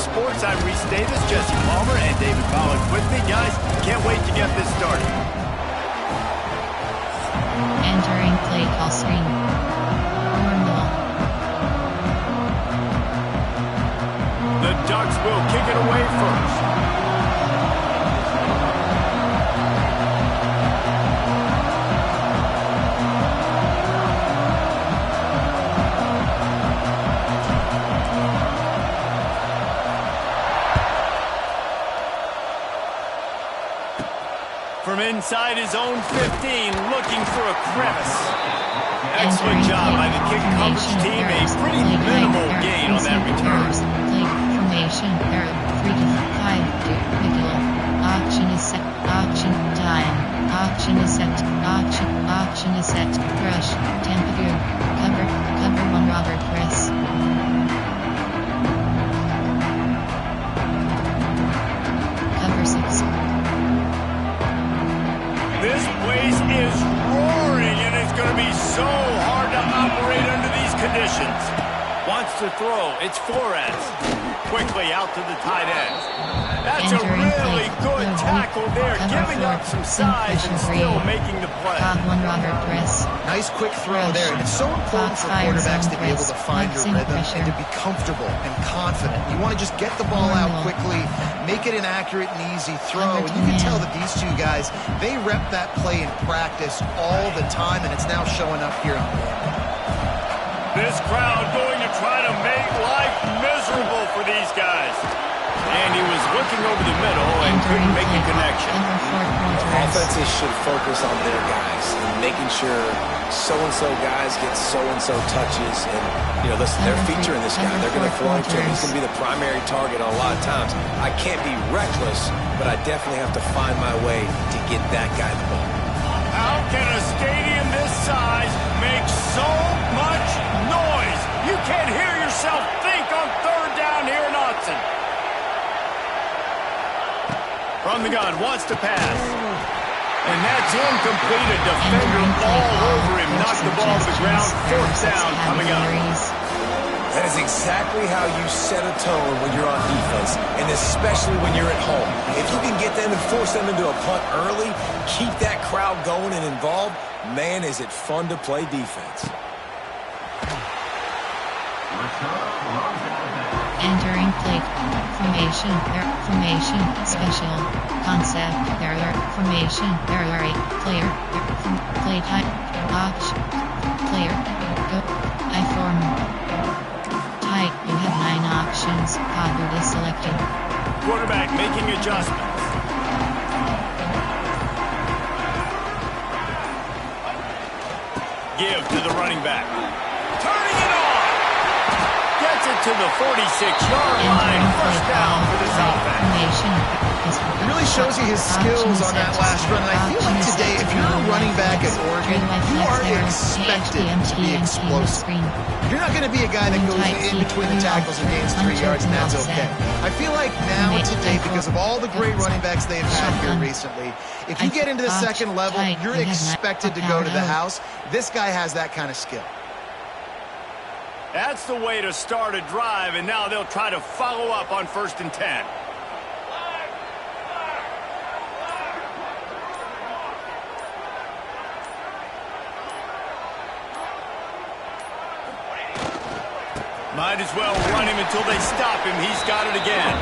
Sports. I'm Reese Davis, Jesse Palmer, and David Collins with me. Guys, can't wait to get this started. Entering play call screen. Normal. The Ducks will kick it away first. From inside his own 15, looking for a crevice. Excellent job by the kick coverage team. A pretty minimal gain on that return. Play formation error 3 to 5 to middle. Auction is set. Auction time. Auction is set. Auction is set. Rush. Temperature. Cover 1 Robert press. Cover 6. This place is roaring, and it's going to be so hard to operate under these conditions. Wants to throw. It's Flores. Quickly out to the tight end. That's a really good tackle there, giving up some size and still making the play. One Robert press. Nice quick throw there, and it's so important for quarterbacks to be able to find your rhythm and to be comfortable and confident. You want to just get the ball out quickly, make it an accurate and easy throw, and you can tell that these two guys, they rep that play in practice all the time, and it's now showing up here on the field. This crowd going to try to make life miserable for these guys. And he was looking over the middle and couldn't make the connection. Offenses should focus on their guys and making sure so-and-so guys get so-and-so touches. And, you know, listen, they're featuring this guy. They're going to throw him to him. He's going to be the primary target a lot of times. I can't be reckless, but I definitely have to find my way to get that guy the ball. How can a stadium this size make so much noise? You can't hear yourself think on third down here in Autzen. From the gun, wants to pass. And that's incomplete. A defender all over him. Knocked the ball to the ground. Fourth down coming up. That is exactly how you set a tone when you're on defense, and especially when you're at home. If you can get them and force them into a punt early, keep that crowd going and involved, man, is it fun to play defense. Entering play formation special concept error formation error player play type box player go I form type. You have 9 options. Code is selected. Quarterback making adjustments. Give to the running back. Turning it on. Gets it to the 46-yard line. First down for this offense. It really shows you his skills on that last run. And I feel like today, if you're a running back at Oregon, you are expected to be explosive. You're not going to be a guy that goes in between the tackles and gains 3 yards, and that's okay. I feel like now today, because of all the great running backs they've had here recently, if you get into the second level, you're expected to go to the house. This guy has that kind of skill. That's the way to start a drive, and now they'll try to follow up on 1st and 10. Might as well run him until they stop him. He's got it again.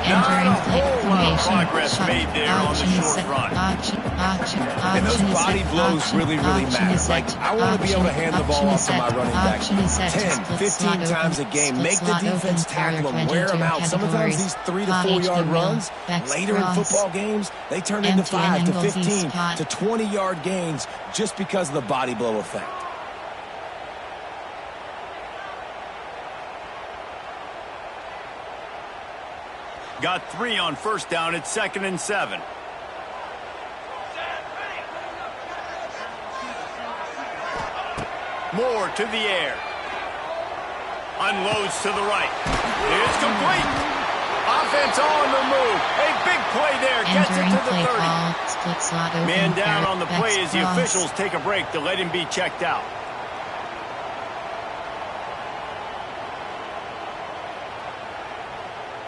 Not a whole lot of progress made there on the short run. And those body blows really matter. Like, I want to be able to hand the ball off to my running back 10, 15 times a game. Make the defense tackle them, wear them out. Sometimes these 3 to 4 yard runs, later in football games, they turn into 5 to 15 to 20 yard gains just because of the body blow effect. Got 3 on 1st down. It's 2nd and 7. Moore to the air. Unloads to the right. It's complete. Offense on the move. A big play there. Gets it to the 30. Man down on the play as the officials take a break to let him be checked out.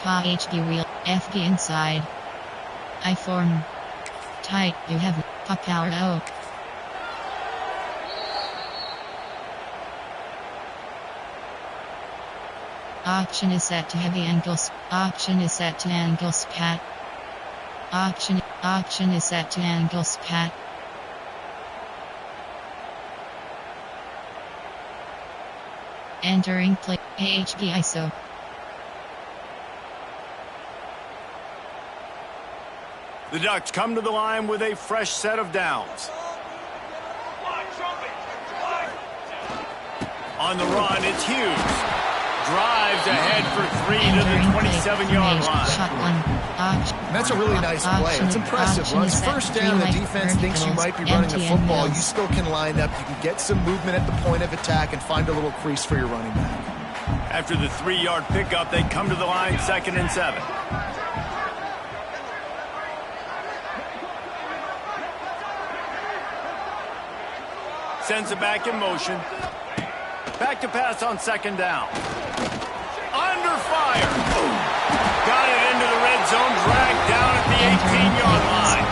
HB wheel, FB inside. I form. Tight, you have power O. Option is set to heavy ankles. Option is set to ankles pat. Option is set to ankles pat. Entering play HB ISO. The Ducks come to the line with a fresh set of downs. On the run, it's Hughes. Drives ahead for 3 to the 27-yard line. That's a really nice play. It's impressive. Runs first down, the defense thinks you might be running the football. You still can line up. You can get some movement at the point of attack and find a little crease for your running back. After the 3-yard pickup, they come to the line 2nd and 7. Sends it back in motion. Back to pass on 2nd down. Under fire. Got it into the red zone, dragged down at the 18-yard line.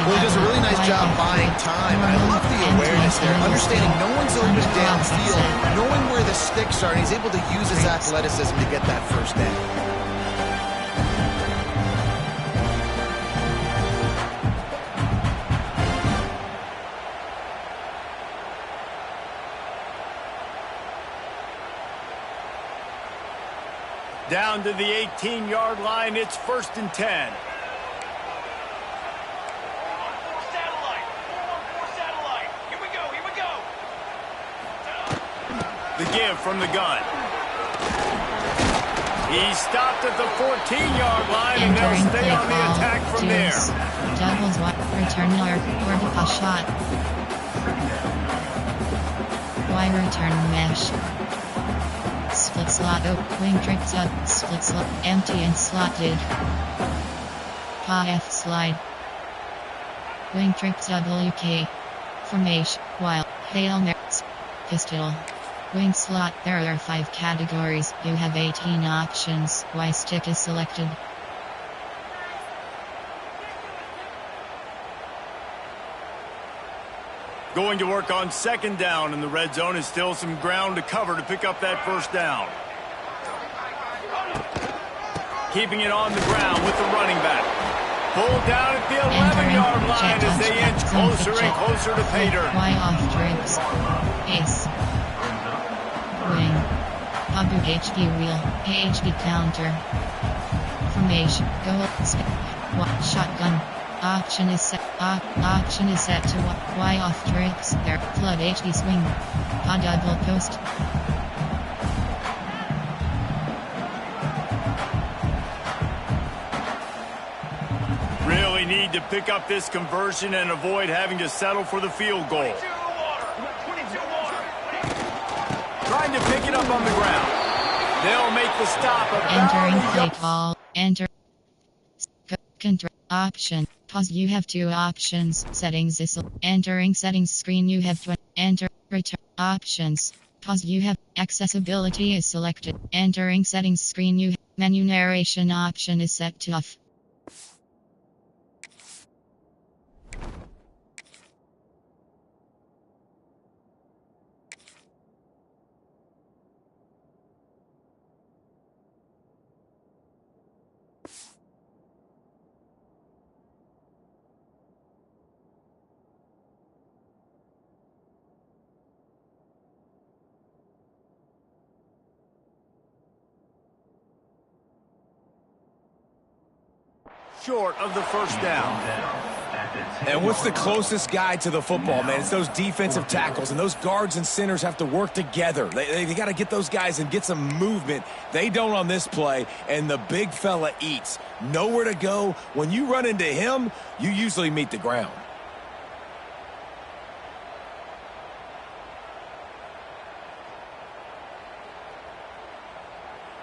Well, he does a really nice job buying time. I love the awareness there, understanding no one's open downfield, knowing where the sticks are, and he's able to use his athleticism to get that first down. Down to the 18-yard line, it's 1st and 10. The give from the gun. He stopped at the 14-yard line, and they'll stay on the attack from there. Doubles return or a shot. Y return mesh. Split slot O, wing trick sub, split slot, empty and slotted. Pa F slide. Wing trick WK. Formation, while, Hail Mary, pistol. Wing slot, there are 5 categories, you have 18 options, Y stick is selected. Going to work on 2nd down, and the red zone is still some ground to cover to pick up that 1st down. Keeping it on the ground with the running back. Pulled down at the 11-yard line as they inch closer and closer to pay dirt. Y off trips. Ace. Wing. Abu HB wheel. HB counter. Formation. Go. Shotgun. Option is set to Y off trips. There. Flood HB swing. A double post. Really need to pick up this conversion and avoid having to settle for the field goal. Trying to pick it up on the ground. They'll make the stop about entering play call. Enter. Option. Pause. You have 2 options. Settings is entering settings screen. You have enter return options. Pause. You have accessibility is selected. Entering settings screen. You menu narration option is set to off. Short of the 1st down. And what's the closest guy to the football, man? It's those defensive tackles, and those guards and centers have to work together. They got to get those guys and get some movement. They don't on this play, and the big fella eats. Nowhere to go. When you run into him, you usually meet the ground.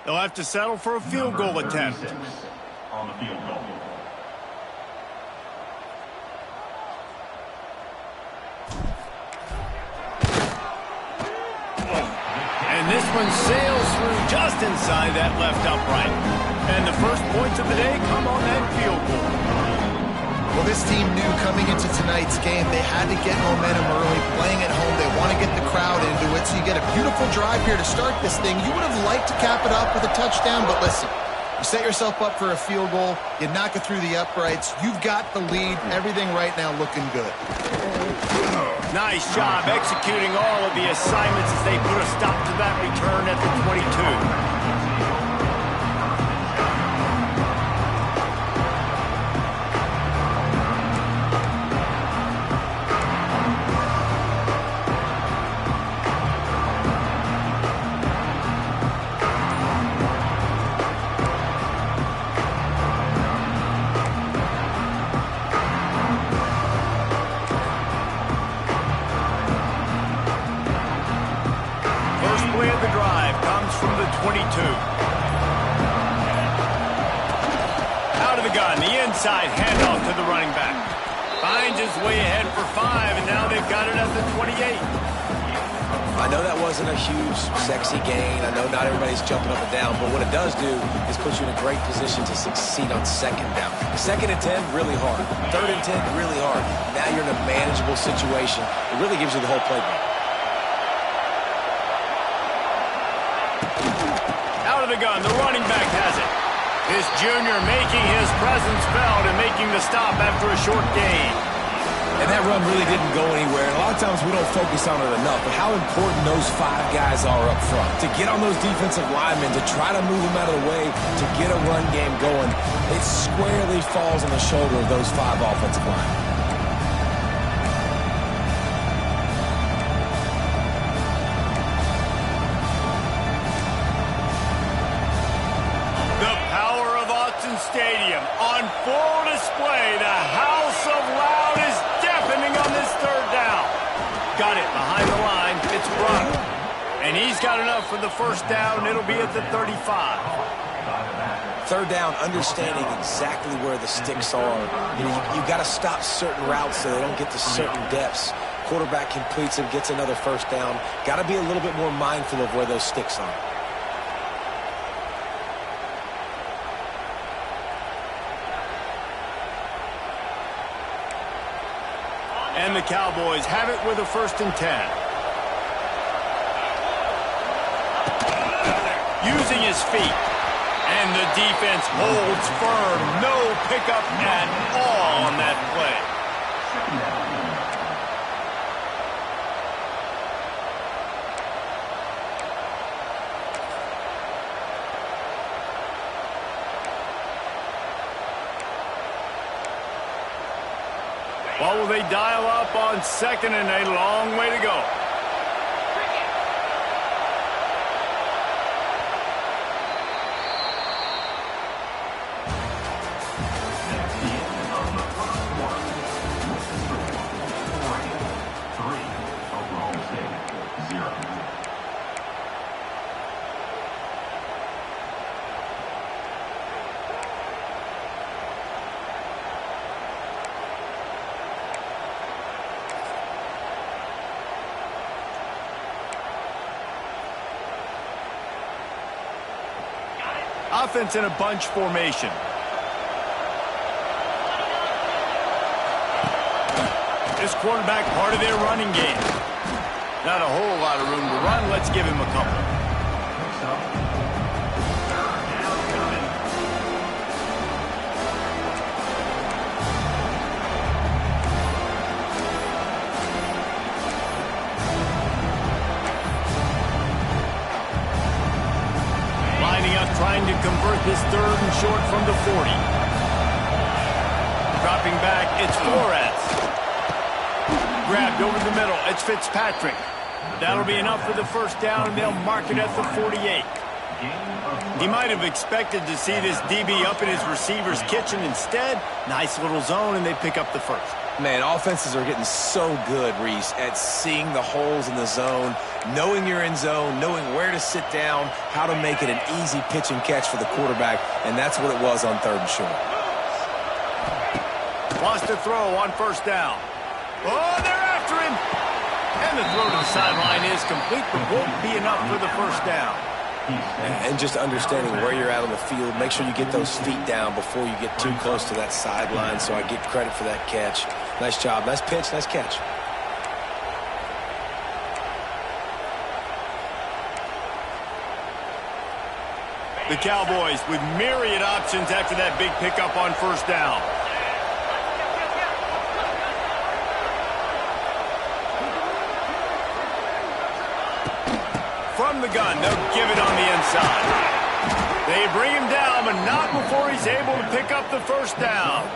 They'll have to settle for a field goal attempt. On the field goal. And this one sails through just inside that left upright. And the first points of the day come on that field goal. Well, this team knew coming into tonight's game they had to get momentum early, playing at home. They want to get the crowd into it, so you get a beautiful drive here to start this thing. You would have liked to cap it off with a touchdown, but listen, you set yourself up for a field goal, you knock it through the uprights, you've got the lead, everything right now looking good. Nice job executing all of the assignments as they put a stop to that return at the 22. Inside handoff to the running back. Finds his way ahead for 5, and now they've got it at the 28. I know that wasn't a huge, sexy gain. I know not everybody's jumping up and down, but what it does do is put you in a great position to succeed on second down. 2nd and 10, really hard. 3rd and 10, really hard. Now you're in a manageable situation. It really gives you the whole playbook. Out of the gun, the running back has it. This junior making his presence felt and making the stop after a short gain. And that run really didn't go anywhere. And a lot of times we don't focus on it enough, but how important those 5 guys are up front. To get on those defensive linemen, to try to move them out of the way, to get a run game going, it squarely falls on the shoulder of those 5 offensive linemen. Stadium on full display. The house of loud is deafening on this 3rd down. Got it behind the line. It's Brock. And he's got enough for the 1st down. It'll be at the 35. 3rd down, understanding exactly where the sticks are. You got to stop certain routes so they don't get to certain depths. Quarterback completes it, gets another 1st down. Got to be a little bit more mindful of where those sticks are. And the Cowboys have it with a 1st and 10. Using his feet. And the defense holds firm. No pickup at all on that play. What will they dial up on 2nd and a long way to go? Offense in a bunch formation. This quarterback part of their running game. Not a whole lot of room to run. Let's give him a couple. Trying to convert this 3rd and short from the 40. Dropping back, it's Flores. Grabbed over the middle, it's Fitzpatrick. That'll be enough for the 1st down, and they'll mark it at the 48. He might have expected to see this DB up in his receiver's kitchen. Instead, nice little zone, and they pick up the 1st. Man, offenses are getting so good, Reese, at seeing the holes in the zone, knowing you're in zone, knowing where to sit down, how to make it an easy pitch and catch for the quarterback, and that's what it was on 3rd and short. Wants to throw on 1st down. Oh, they're after him. And the throw to the sideline is complete, but won't be enough for the 1st down. And just understanding where you're at on the field. Make sure you get those feet down before you get too close to that sideline, so I get credit for that catch. Nice job. Nice pitch. Nice catch. The Cowboys with myriad options after that big pickup on first down. From the gun, they'll give it on the inside. They bring him down, but not before he's able to pick up the first down.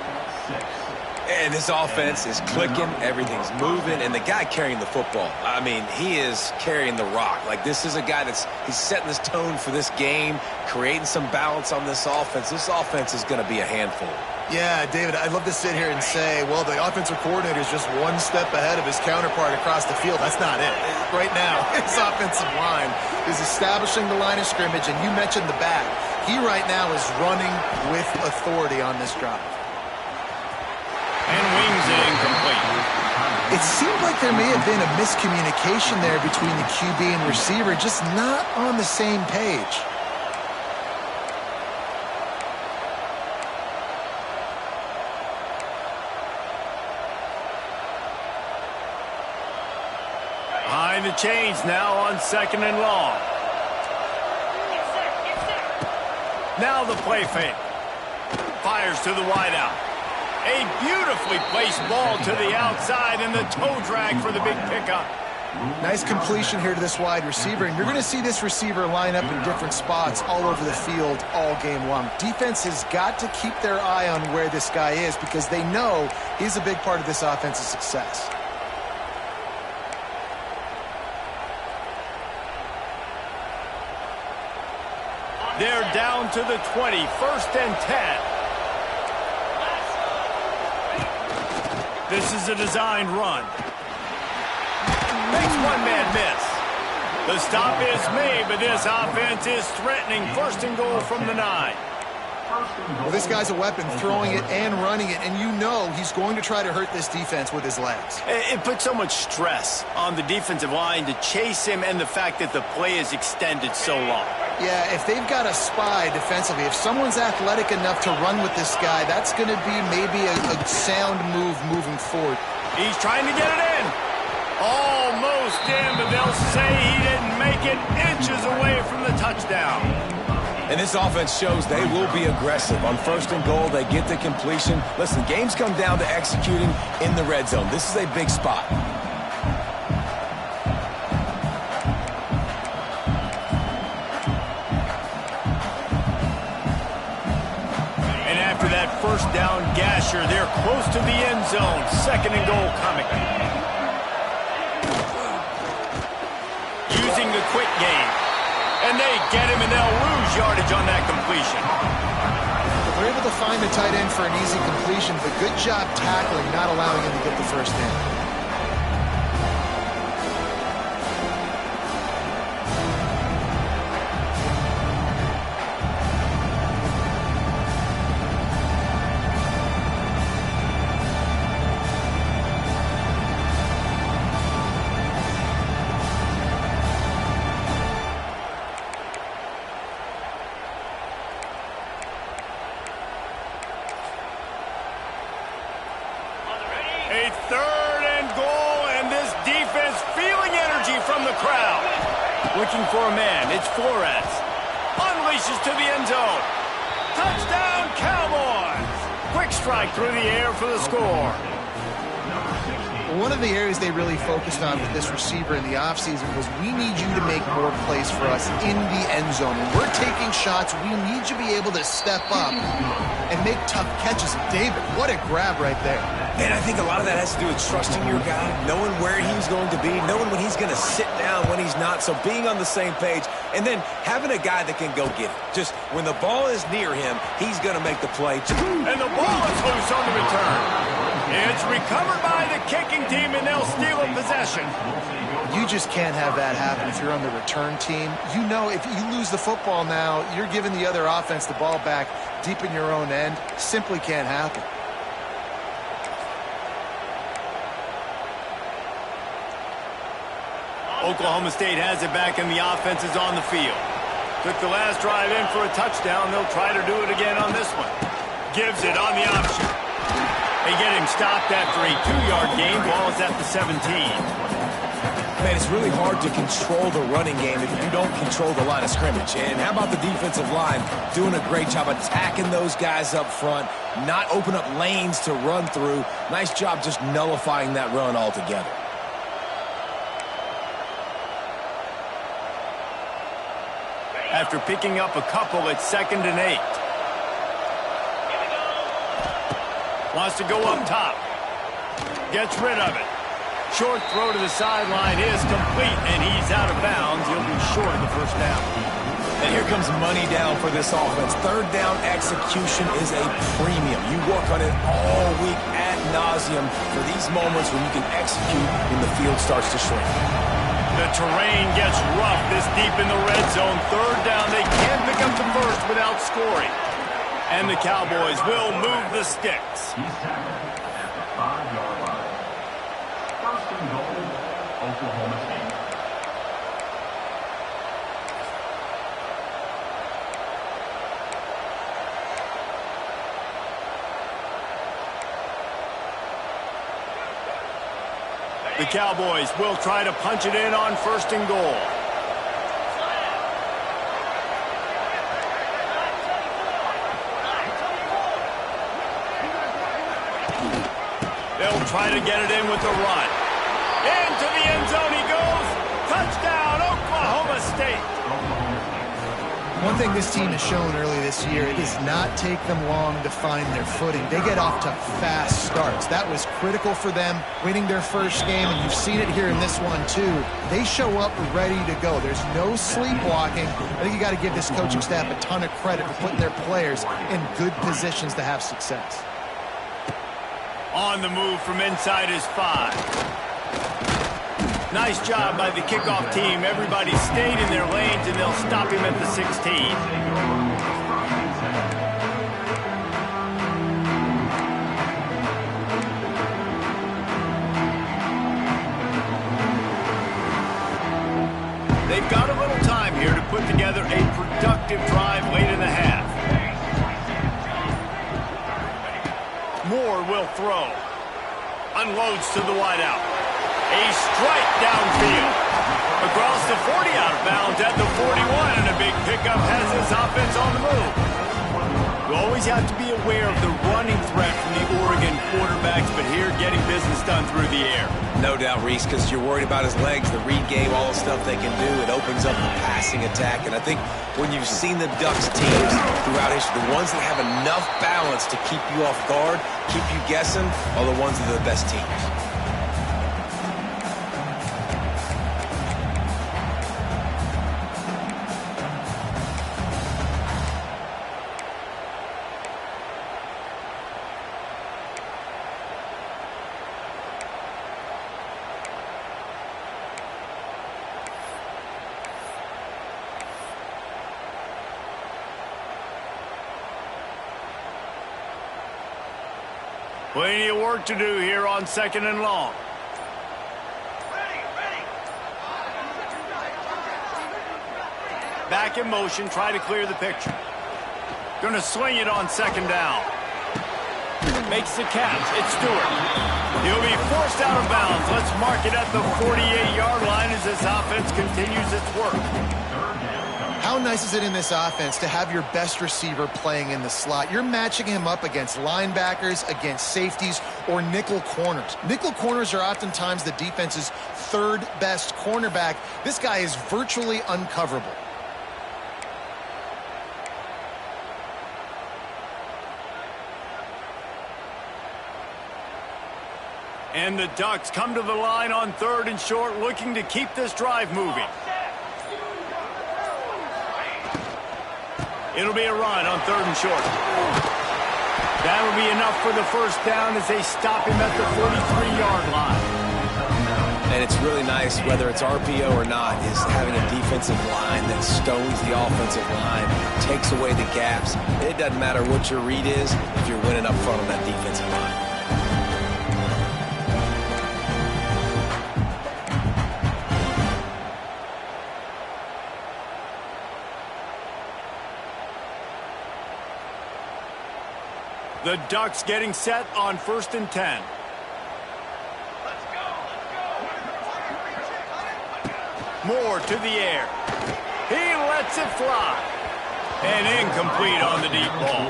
And this offense is clicking, everything's moving, and the guy carrying the football, I mean, he is carrying the rock. Like, this is a guy he's setting this tone for this game, creating some balance on this offense. This offense is going to be a handful. Yeah, David, I'd love to sit here and say, well, the offensive coordinator is just one step ahead of his counterpart across the field. That's not it. Right now, his offensive line is establishing the line of scrimmage, and you mentioned the back. He right now is running with authority on this drive. And wings it incomplete. It seemed like there may have been a miscommunication there between the QB and receiver, just not on the same page. Behind the chains now on 2nd and long. Now the play fake. Fires to the wideout. A beautifully placed ball to the outside and the toe drag for the big pickup. Nice completion here to this wide receiver, and you're going to see this receiver line up in different spots all over the field all game long. Defense has got to keep their eye on where this guy is because they know he's a big part of this offense's success. They're down to the 20, 1st and 10. This is a designed run. Makes one man miss. The stop is made, but this offense is threatening 1st and goal from the 9. Well, this guy's a weapon, throwing it and running it, and you know he's going to try to hurt this defense with his legs. It puts so much stress on the defensive line to chase him and the fact that the play is extended so long. Yeah, if they've got a spy defensively, if someone's athletic enough to run with this guy, that's going to be maybe a sound move moving forward. He's trying to get it in. Almost in, but they'll say he didn't make it, inches away from the touchdown. And this offense shows they will be aggressive. On 1st and goal, they get the completion. Listen, games come down to executing in the red zone. This is a big spot. And after that first down gasher, they're close to the end zone. 2nd and goal coming. Using the quick game. And they get him, and they'll lose yardage on that completion. They're able to find the tight end for an easy completion, but good job tackling, not allowing him to get the first down. A 3rd and goal, and this defense feeling energy from the crowd. Looking for a man, it's Flores. Unleashes to the end zone. Touchdown, Cowboys! Quick strike through the air for the score. One of the areas they really focused on with this receiver in the offseason was we need you to make more plays for us in the end zone. When we're taking shots, we need you to be able to step up and make tough catches. David, what a grab right there. And I think a lot of that has to do with trusting your guy, knowing where he's going to be, knowing when he's going to sit down, when he's not. So being on the same page, and then having a guy that can go get it. Just when the ball is near him, he's going to make the play. And the ball is loose on the return. It's recovered by the kicking team, and they'll steal a possession. You just can't have that happen if you're on the return team. You know if you lose the football now, you're giving the other offense the ball back deep in your own end. Simply can't happen. Oklahoma State has it back, and the offense is on the field. Took the last drive in for a touchdown. They'll try to do it again on this one. Gives it on the option. They get him stopped after a 2-yard gain. Ball is at the 17. Man, it's really hard to control the running game if you don't control the line of scrimmage. And how about the defensive line doing a great job attacking those guys up front, not open up lanes to run through. Nice job just nullifying that run altogether. After picking up a couple, it's 2nd and 8. Wants to go up top. Gets rid of it. Short throw to the sideline is complete, and he's out of bounds. He'll be short of the first down. And here comes money down for this offense. 3rd down execution is a premium. You work on it all week ad nauseum for these moments when you can execute when the field starts to shrink. The terrain gets rough this deep in the red zone. 3rd down, they can't pick up the first without scoring. And the Cowboys will move the sticks. He's tackled at the 5-yard line. 1st and goal, Oklahoma State. The Cowboys will try to punch it in on 1st and goal. They'll try to get it in with the run. Into the end zone he goes. Touchdown, Oklahoma State. One thing this team has shown early this year, it does not take them long to find their footing. They get off to fast starts. That was critical for them winning their first game, and you've seen it here in this one too. They show up ready to go. There's no sleepwalking. I think you got to give this coaching staff a ton of credit for putting their players in good positions to have success. On the move from inside his 5. Nice job by the kickoff team. Everybody stayed in their lanes, and they'll stop him at the 16. They've got a little time here to put together a productive drive late in the half. Moore will throw. Unloads to the wideout. A strike downfield. Across the 40, out of bounds at the 41, and a big pickup has his offense on the move. You always have to be aware of the running threat from the Oregon quarterbacks, but here getting business done through the air. No doubt, Reese, because you're worried about his legs, the read game, all the stuff they can do. It opens up the passing attack, and I think when you've seen the Ducks teams throughout history, the ones that have enough balance to keep you off guard, keep you guessing, are the ones that are the best teams. Plenty of work to do here on 2nd and long. Back in motion, try to clear the picture. Gonna swing it on 2nd down. Makes the catch. It's Stewart. He'll be forced out of bounds. Let's mark it at the 48-yard line as this offense continues its work. How nice is it in this offense to have your best receiver playing in the slot? You're matching him up against linebackers, against safeties, or nickel corners. Nickel corners are oftentimes the defense's 3rd best cornerback. This guy is virtually uncoverable. And the Ducks come to the line on 3rd and short, looking to keep this drive moving. It'll be a run on 3rd and short. That'll be enough for the first down as they stop him at the 43-yard line. And it's really nice, whether it's RPO or not, is having a defensive line that stones the offensive line, takes away the gaps. It doesn't matter what your read is if you're winning up front on that defensive line. The Ducks getting set on 1st and 10. Moore to the air. He lets it fly. And incomplete on the deep ball.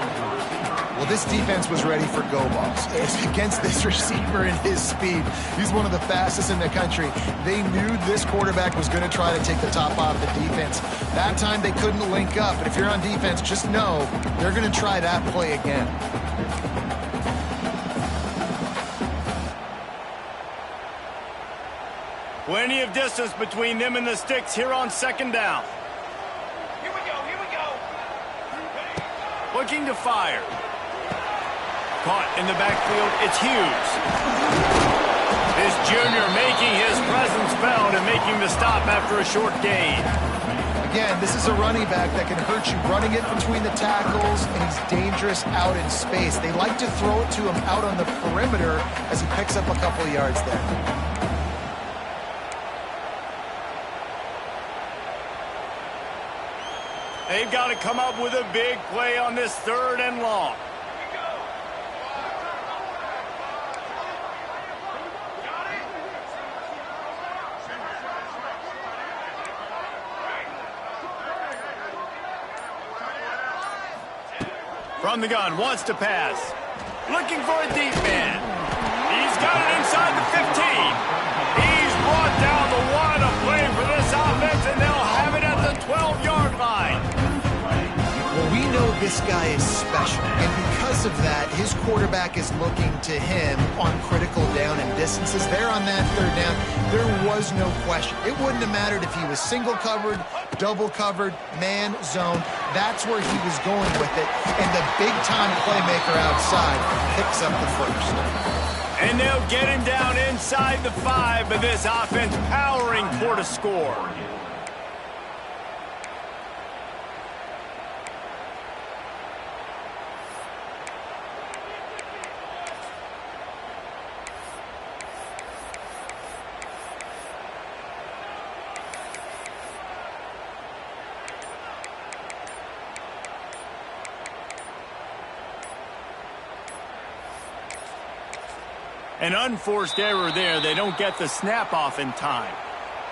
Well, this defense was ready for go balls. It's against this receiver and his speed. He's one of the fastest in the country. They knew this quarterback was going to try to take the top off the defense. That time they couldn't link up. But if you're on defense, just know they're going to try that play again. Plenty of distance between them and the sticks here on 2nd down. Here we go. Looking to fire. Caught in the backfield, it's Hughes. This junior making his presence felt and making the stop after a short gain. Again, this is a running back that can hurt you running it between the tackles, and he's dangerous out in space. They like to throw it to him out on the perimeter as he picks up a couple of yards there. They've got to come up with a big play on this 3rd and long. From the gun, wants to pass. Looking for a deep man. He's got it inside the 15. He's brought down the one. A play for this offense, and they'll have it at the 12-yard line. Well, we know this guy is special, and because of that, his quarterback is looking to him on critical down and distances. There on that 3rd down, there was no question. It wouldn't have mattered if he was single covered, double covered, man, zone. That's where he was going with it, and the big-time playmaker outside picks up the 1st. And they'll get him down inside the 5, but this offense powering for the score. An unforced error there. They don't get the snap off in time.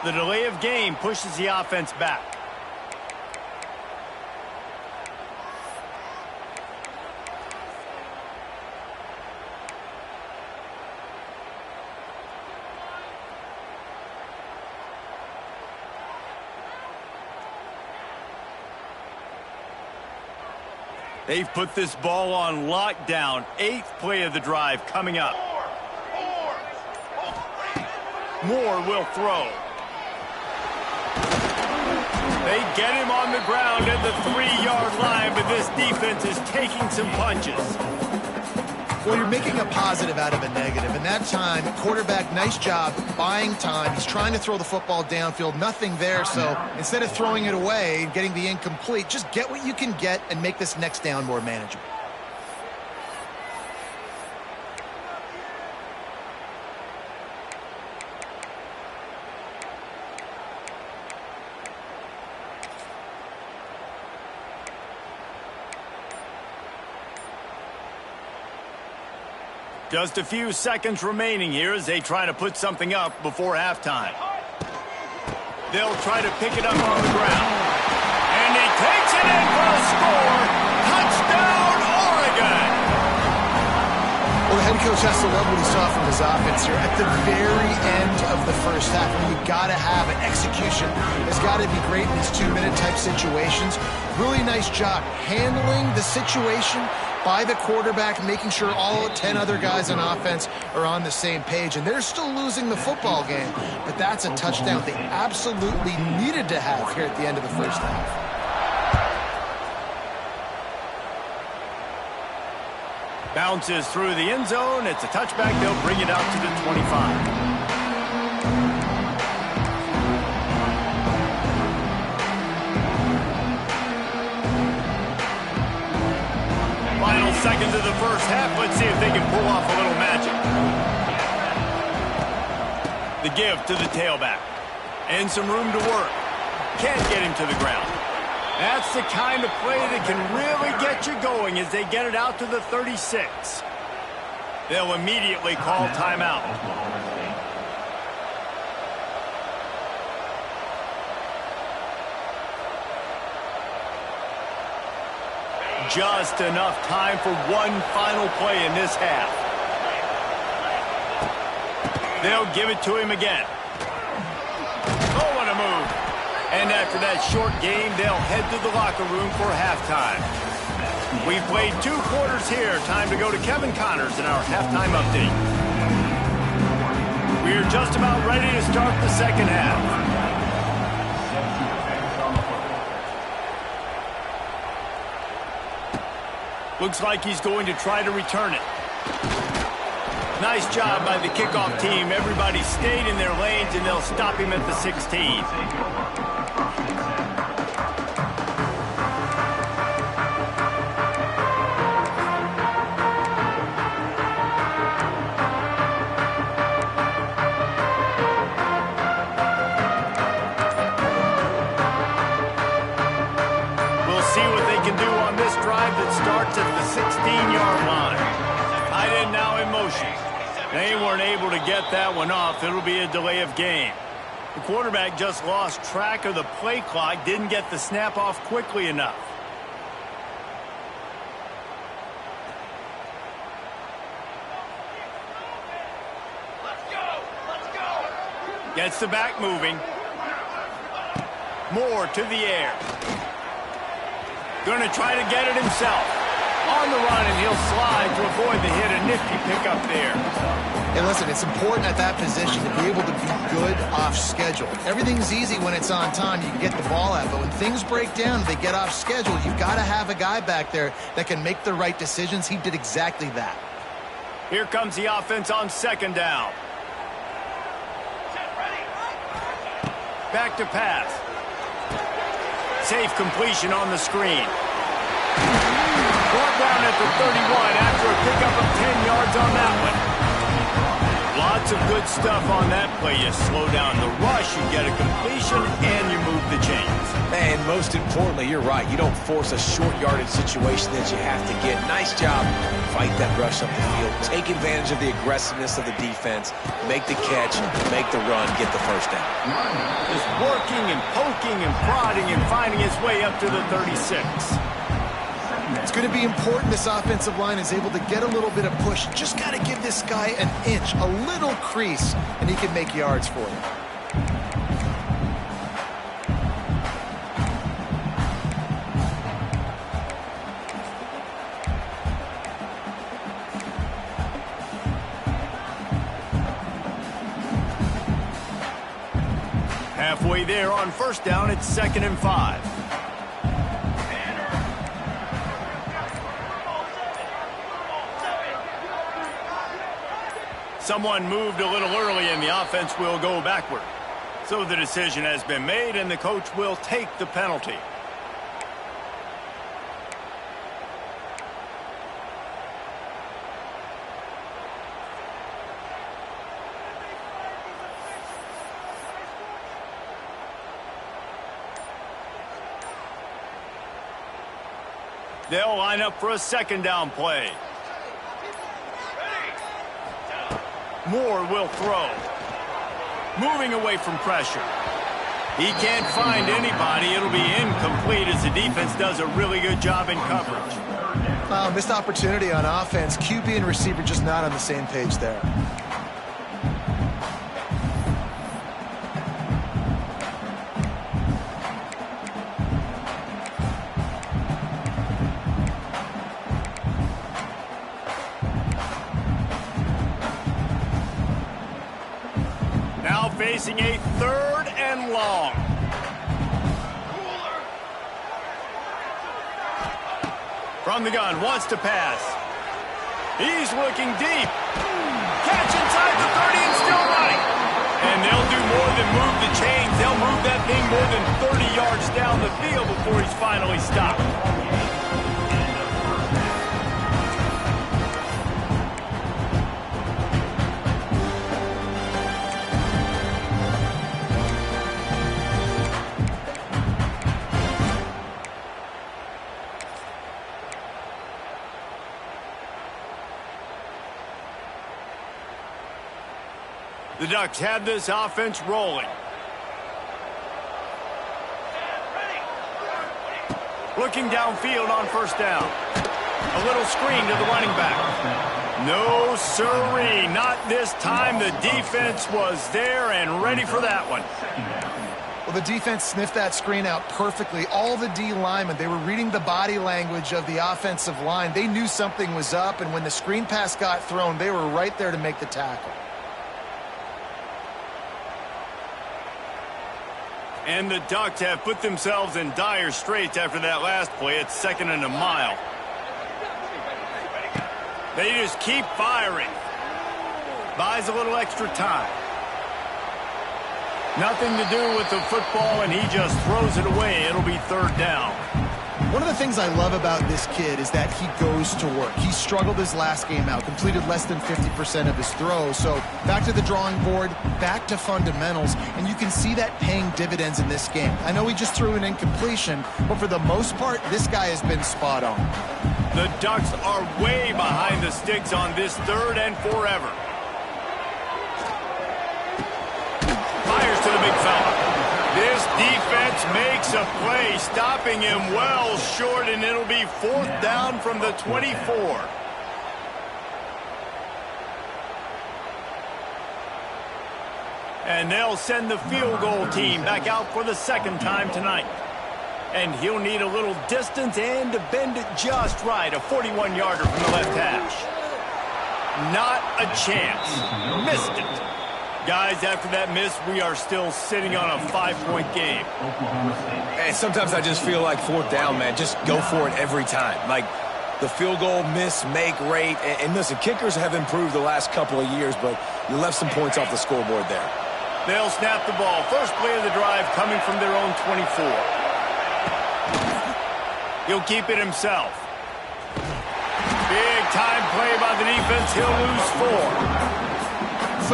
The delay of game pushes the offense back. They've put this ball on lockdown. 8th play of the drive coming up. Moore will throw. They get him on the ground at the 3-yard line, but this defense is taking some punches. Well, you're making a positive out of a negative, and that time, quarterback, nice job buying time. He's trying to throw the football downfield, nothing there, so instead of throwing it away and getting the incomplete, just get what you can get and make this next down more manageable. Just a few seconds remaining here as they try to put something up before halftime. They'll try to pick it up on the ground. And he takes it in for a score. Touchdown, Oregon! Well, the head coach has to love what he saw from his offense here. At the very end of the 1st half, when you've got to have it, execution has got to be great in these 2-minute type situations. Really nice job handling the situation by the quarterback, making sure all 10 other guys on offense are on the same page. And they're still losing the football game, but that's a touchdown they absolutely needed to have here at the end of the 1st half. Bounces through the end zone. It's a touchback. They'll bring it out to the 25. Final seconds of the 1st half. Let's see if they can pull off a little magic. The give to the tailback. And some room to work. Can't get him to the ground. That's the kind of play that can really get you going as they get it out to the 36. They'll immediately call timeout. Just enough time for one final play in this half. They'll give it to him again. Oh, what a move. And after that short game, they'll head to the locker room for halftime. We've played 2 quarters here. Time to go to Kevin Connors in our halftime update. We're just about ready to start the second half. Looks like he's going to try to return it. Nice job by the kickoff team. Everybody stayed in their lanes, and they'll stop him at the 16. We'll see what they can do on this drive that starts at the 16-yard line. Tight end now in motion. They weren't able to get that one off. It'll be a delay of game. The quarterback just lost track of the play clock, didn't get the snap off quickly enough. Gets the back moving. Moore to the air. Gonna try to get it himself. On the run, and he'll slide to avoid the hit. A nifty pickup there. And listen, it's important at that position to be able to be good off schedule. Everything's easy when it's on time. You can get the ball out. But when things break down, they get off schedule, you've got to have a guy back there that can make the right decisions. He did exactly that. Here comes the offense on second down. Back to pass. Safe completion on the screen. Brought down at the 31 after a pickup of 10 yards on that one. Lots of good stuff on that play. You slow down the rush, you get a completion, and you move the chains. And most importantly, you're right. You don't force a short yardage situation that you have to get. Nice job. Fight that rush up the field. Take advantage of the aggressiveness of the defense. Make the catch, make the run, get the first down. Just working and poking and prodding and finding his way up to the 36. It's going to be important this offensive line is able to get a little bit of push. Just got to give this guy an inch, a little crease, and he can make yards for you. Halfway there on first down, it's 2nd and 5. Someone moved a little early, and the offense will go backward. So the decision has been made, and the coach will take the penalty. They'll line up for a second down play. Moore will throw. Moving away from pressure. He can't find anybody. It'll be incomplete as the defense does a really good job in coverage. Missed opportunity on offense. QB and receiver just not on the same page there. Facing a 3rd and long. From the gun, wants to pass. He's looking deep. Catch inside the 30 and still running. And they'll do more than move the chains. They'll move that thing more than 30 yards down the field before he's finally stopped. The Ducks have this offense rolling. Looking downfield on first down. A little screen to the running back. No sirree, not this time. The defense was there and ready for that one. Well, the defense sniffed that screen out perfectly. All the D linemen, they were reading the body language of the offensive line. They knew something was up, and when the screen pass got thrown, they were right there to make the tackle. And the Ducks have put themselves in dire straits after that last play. It's 2nd and a mile. They just keep firing. Buys a little extra time. Nothing to do with the football, and he just throws it away. It'll be 3rd down. One of the things I love about this kid is that he goes to work. He struggled his last game out, completed less than 50% of his throws. So back to the drawing board, back to fundamentals, and you can see that paying dividends in this game. I know he just threw an incompletion, but for the most part, this guy has been spot on. The Ducks are way behind the sticks on this 3rd and forever. Fires to the big fella. This defense makes a play, stopping him well short, and it'll be 4th down from the 24. And they'll send the field goal team back out for the 2nd time tonight. And he'll need a little distance and to bend it just right. A 41-yarder from the left hash. Not a chance. Missed it. Guys, after that miss, we are still sitting on a 5-point game. And sometimes I just feel like 4th down, man. Just go for it every time. Like the field goal miss, make rate. And listen, kickers have improved the last couple of years, but you left some points off the scoreboard there. They'll snap the ball. First play of the drive coming from their own 24. He'll keep it himself. Big time play by the defense. He'll lose 4.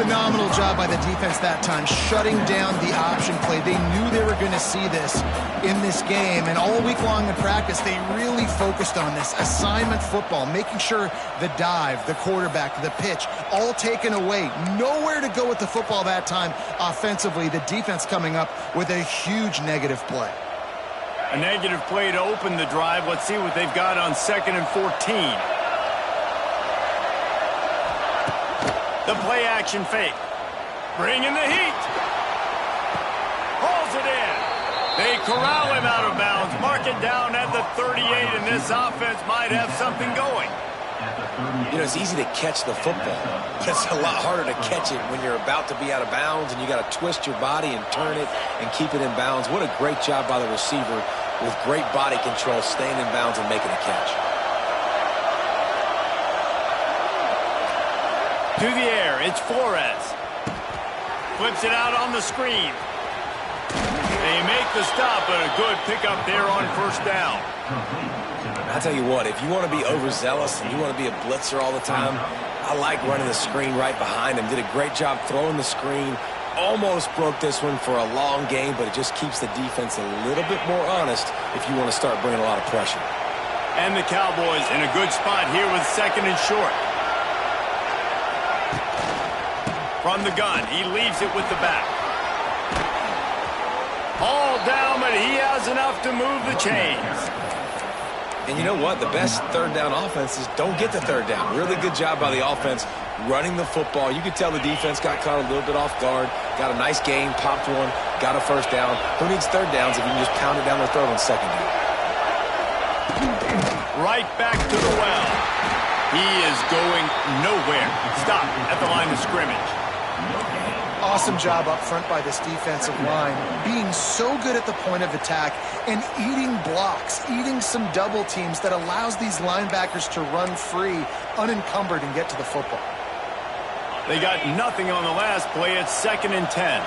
Phenomenal job by the defense that time, shutting down the option play. They knew they were going to see this in this game, and all week long in practice, they really focused on this assignment football, making sure the dive, the quarterback, the pitch, all taken away. Nowhere to go with the football that time offensively. The defense coming up with a huge negative play. A negative play to open the drive. Let's see what they've got on 2nd and 14. The play-action fake. Bringing the heat. Hauls it in. They corral him out of bounds. Mark it down at the 38, and this offense might have something going. You know, it's easy to catch the football, but it's a lot harder to catch it when you're about to be out of bounds and you got to twist your body and turn it and keep it in bounds. What a great job by the receiver with great body control, staying in bounds and making a catch. To the air, it's Flores. Flips it out on the screen. They make the stop, but a good pickup there on 1st down. I'll tell you what, if you want to be overzealous and you want to be a blitzer all the time, I like running the screen right behind him. Did a great job throwing the screen. Almost broke this one for a long game, but it just keeps the defense a little bit more honest if you want to start bringing a lot of pressure. And the Cowboys in a good spot here with 2nd and short. From the gun, he leaves it with the back. All down, but he has enough to move the chains. And you know what? The best 3rd down offenses don't get the 3rd down. Really good job by the offense running the football. You could tell the defense got caught a little bit off guard. Got a nice game, popped one, got a 1st down. Who needs 3rd downs if you can just pound it down their throat on 2nd down? Right back to the well. He is going nowhere. Stop at the line of scrimmage. Awesome job up front by this defensive line, being so good at the point of attack and eating blocks, eating some double teams that allows these linebackers to run free, unencumbered, and get to the football. They got nothing on the last play. It's 2nd and 10.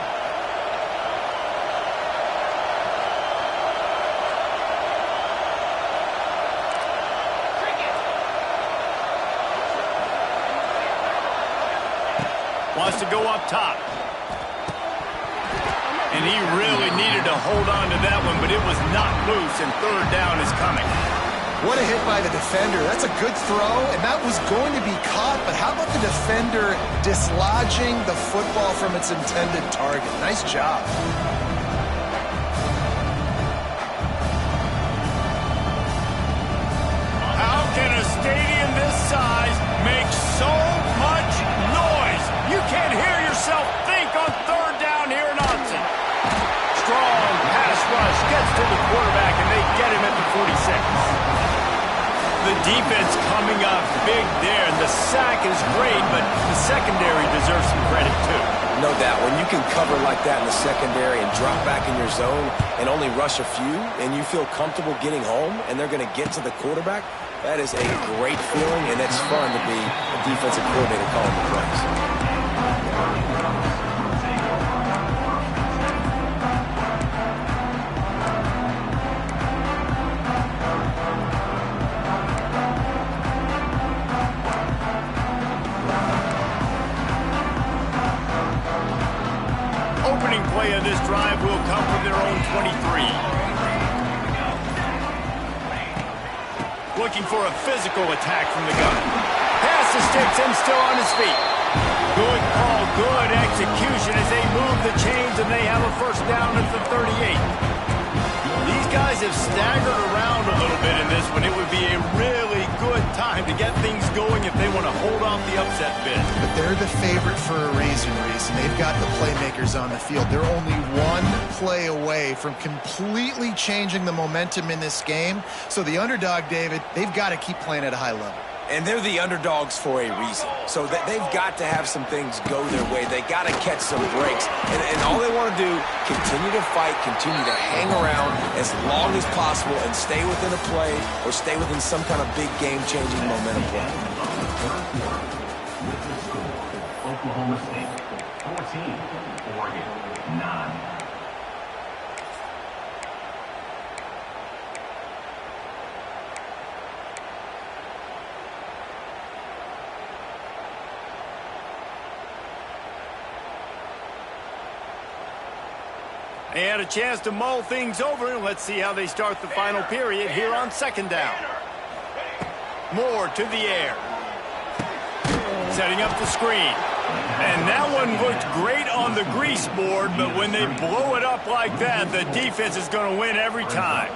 Wants to go up top. And he really needed to hold on to that one, but it was not loose, and 3rd down is coming. What a hit by the defender. That's a good throw, and that was going to be caught, but how about the defender dislodging the football from its intended target? Nice job. How can a stadium this size make so much noise? You can't hear yourself think on third down here in Autzen. Strong pass rush gets to the quarterback, and they get him at the 46. The defense coming up big there, and the sack is great, but the secondary deserves some credit too. No doubt. When you can cover like that in the secondary and drop back in your zone and only rush a few, and you feel comfortable getting home, and they're going to get to the quarterback, that is a great feeling, and it's fun to be a defensive coordinator calling the plays. Opening play of this drive will come from their own 23. Looking for a physical attack from the gun. Pass the sticks and still on his feet. Good call, good execution as they move the chains, and they have a first down at the 38. These guys have staggered around a little bit in this one. It would be a really good time to get things going if they want to hold off the upset bid. But they're the favorite for a reason, Reese, and they've got the playmakers on the field. They're only one play away from completely changing the momentum in this game. So the underdog, David, they've got to keep playing at a high level. And they're the underdogs for a reason. So they've got to have some things go their way. They got to catch some breaks. And all they want to do, continue to fight, continue to hang around as long as possible and stay within a play or stay within some kind of big game-changing momentum play. Oklahoma State 14, Oregon 9. They had a chance to mull things over, and let's see how they start the final period here on second down. Moore to the air. Setting up the screen. And that one looked great on the grease board, but when they blow it up like that, the defense is going to win every time.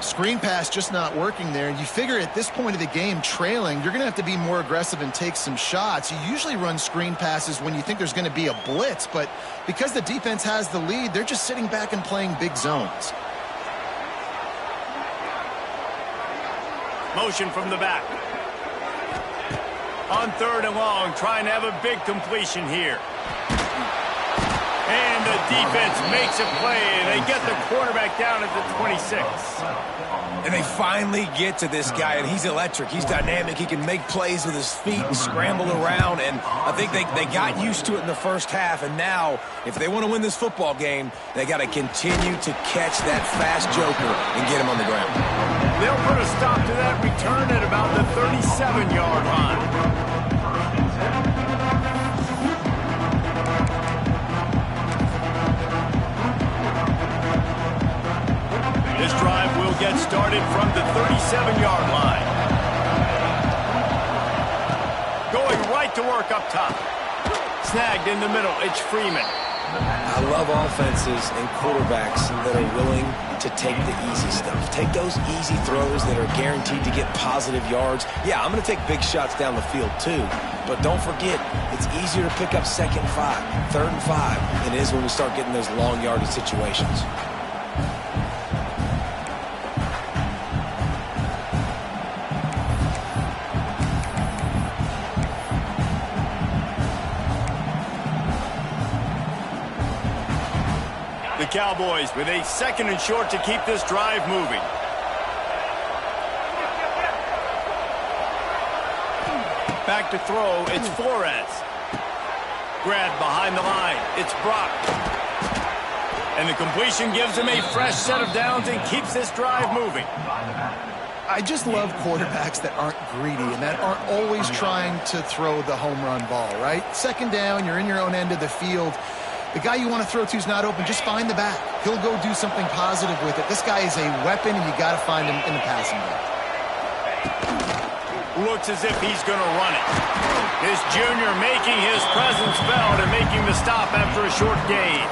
Screen pass just not working there. You figure at this point of the game, trailing, you're going to have to be more aggressive and take some shots. You usually run screen passes when you think there's going to be a blitz, but because the defense has the lead, they're just sitting back and playing big zones. Motion from the back. On third and long, trying to have a big completion here. And the defense makes a play. They get the quarterback down at the 26. And they finally get to this guy, and he's electric. He's dynamic. He can make plays with his feet and scramble around, and I think they got used to it in the first half, and now, if they want to win this football game, they got to continue to catch that fast joker and get him on the ground. They'll put a stop to that return at about the 37-yard line. This drive will get started from the 37-yard line. Going right to work up top. Snagged in the middle. It's Freeman. I love offenses and quarterbacks that are willing to take the easy stuff. Take those easy throws that are guaranteed to get positive yards. Yeah, I'm going to take big shots down the field too. But don't forget, it's easier to pick up second and 5, third and 5 than it is when we start getting those long yardage situations. The Cowboys with a second and short to keep this drive moving. Back to throw, it's Flores. Grabbed behind the line, it's Brock. And the completion gives him a fresh set of downs and keeps this drive moving. I just love quarterbacks that aren't greedy and that aren't always trying to throw the home run ball, right? Second down, you're in your own end of the field. The guy you want to throw to is not open. Just find the back. He'll go do something positive with it. This guy is a weapon, and you got to find him in the passing game. Looks as if he's going to run it. This junior making his presence felt and making the stop after a short gain.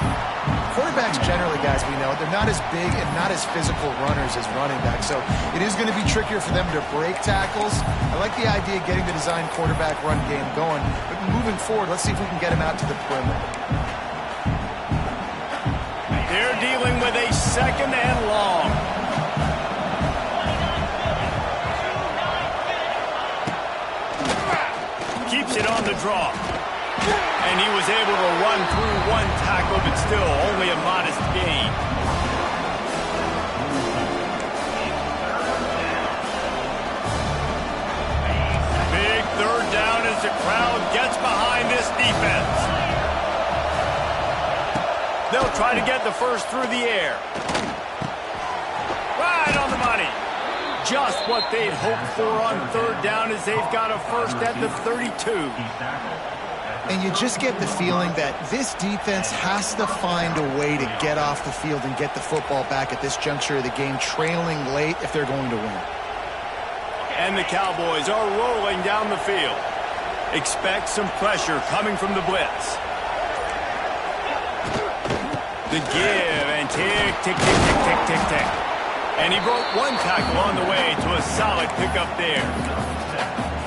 Quarterbacks generally, guys, we know, they're not as big and not as physical runners as running backs, so it is going to be trickier for them to break tackles. I like the idea of getting the design quarterback run game going, but moving forward, let's see if we can get him out to the perimeter. They're dealing with a second and long. Keeps it on the draw. And he was able to run through one tackle, but still only a modest gain. Big third down as the crowd gets behind this defense. They'll try to get the first through the air. Right on the money. Just what they'd hoped for on third down as they've got a first at the 32. And you just get the feeling that this defense has to find a way to get off the field and get the football back at this juncture of the game, trailing late if they're going to win. And the Cowboys are rolling down the field. Expect some pressure coming from the blitz. The give and tick, tick, tick, tick, tick, tick, tick. And he broke one tackle on the way to a solid pickup there.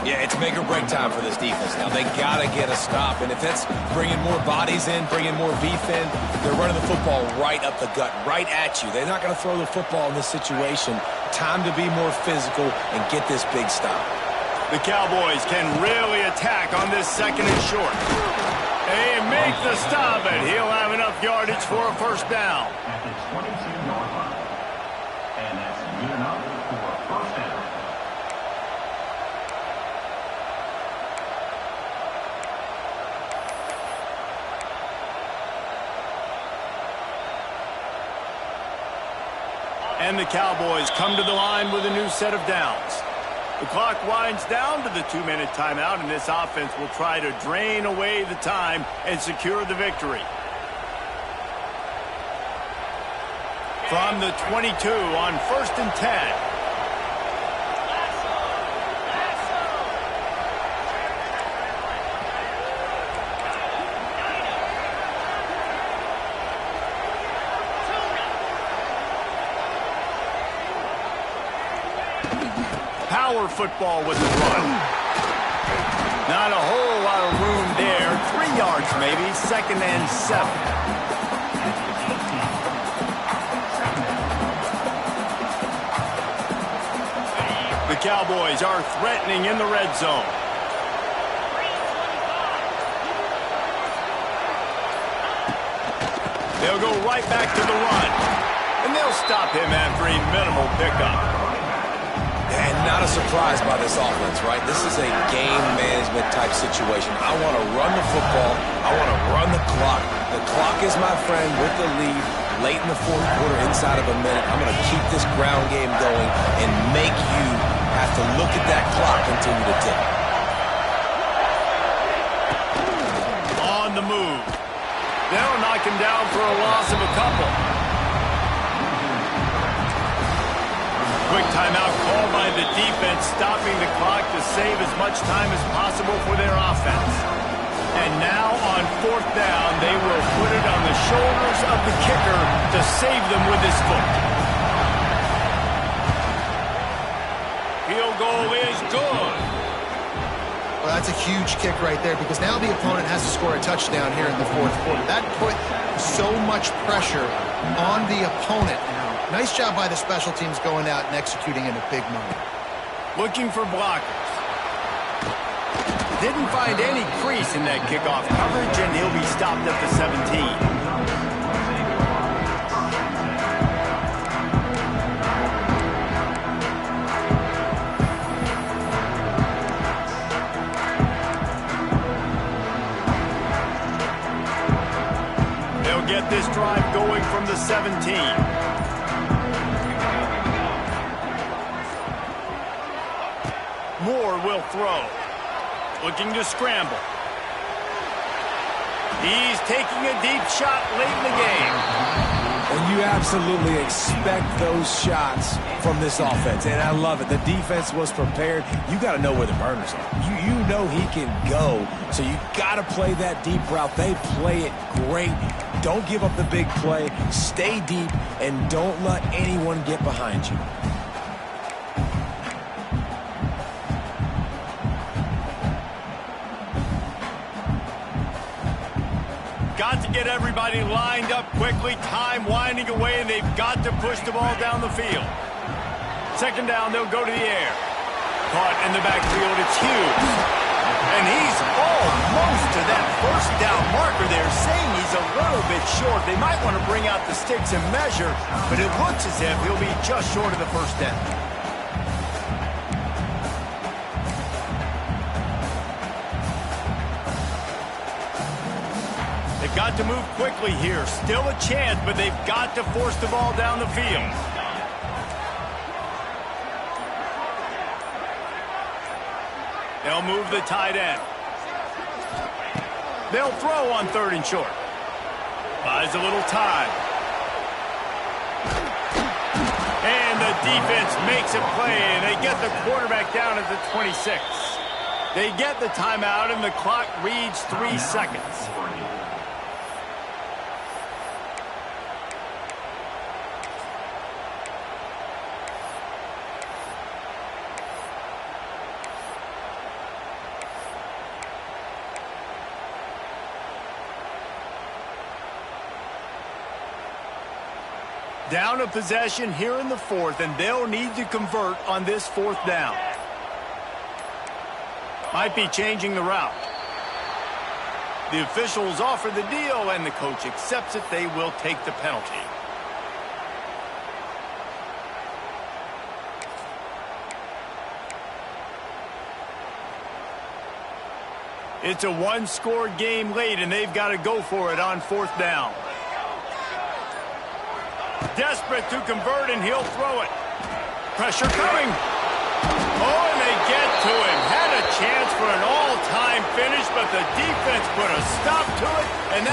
Yeah, it's make or break time for this defense now. They got to get a stop, and if it's bringing more bodies in, bringing more beef in, they're running the football right up the gut, right at you. They're not going to throw the football in this situation. Time to be more physical and get this big stop. The Cowboys can really attack on this second and short. They make the stop, and he'll have enough yardage for a first down. At the 22-yard line. And that's good enough for a first down. And the Cowboys come to the line with a new set of downs. The clock winds down to the 2-minute timeout, and this offense will try to drain away the time and secure the victory. From the 22 on 1st and 10. Power football with the run. Not a whole lot of room there. 3 yards maybe. 2nd and 7. The Cowboys are threatening in the red zone. They'll go right back to the run. And they'll stop him after a minimal pickup. And not a surprise by this offense, right? This is a game management type situation. I want to run the football. I want to run the clock. The clock is my friend with the lead. Late in the 4th quarter, inside of a minute, I'm going to keep this ground game going and make you have to look at that clock continue to tick. On the move. They'll knock him down for a loss of a couple. Quick timeout called by the defense, stopping the clock to save as much time as possible for their offense. And now on 4th down, they will put it on the shoulders of the kicker to save them with his foot. Field goal is good. Well, that's a huge kick right there because now the opponent has to score a touchdown here in the 4th quarter. That put so much pressure on the opponent. Nice job by the special teams going out and executing in a big moment. Looking for blockers. Didn't find any crease in that kickoff coverage, and he'll be stopped at the 17. They'll get this drive going from the 17. Moore will throw. Looking to scramble. He's taking a deep shot late in the game. And you absolutely expect those shots from this offense, and I love it. The defense was prepared. You got to know where the burners are. You know he can go, so you got to play that deep route. They play it great. Don't give up the big play. Stay deep, and don't let anyone get behind you. Got to get everybody lined up quickly. Time winding away, and they've got to push the ball down the field. Second down, they'll go to the air. Caught in the backfield, it's Hughes. And he's almost to that first down marker there, saying he's a little bit short. They might want to bring out the sticks and measure, but it looks as if he'll be just short of the first down. They've got to move quickly here. Still a chance, but they've got to force the ball down the field. They'll move the tight end. They'll throw on 3rd and short. Buys a little time. And the defense makes a play, and they get the quarterback down at the 26. They get the timeout, and the clock reads 3 seconds. Down a possession here in the 4th, and they'll need to convert on this 4th down. Might be changing the route. The officials offer the deal, and the coach accepts it. They will take the penalty. It's a one-score game late, and they've got to go for it on 4th down. Desperate to convert, and he'll throw it. Pressure coming. Oh, and they get to him. Had a chance for an all-time finish, but the defense put a stop to it, and that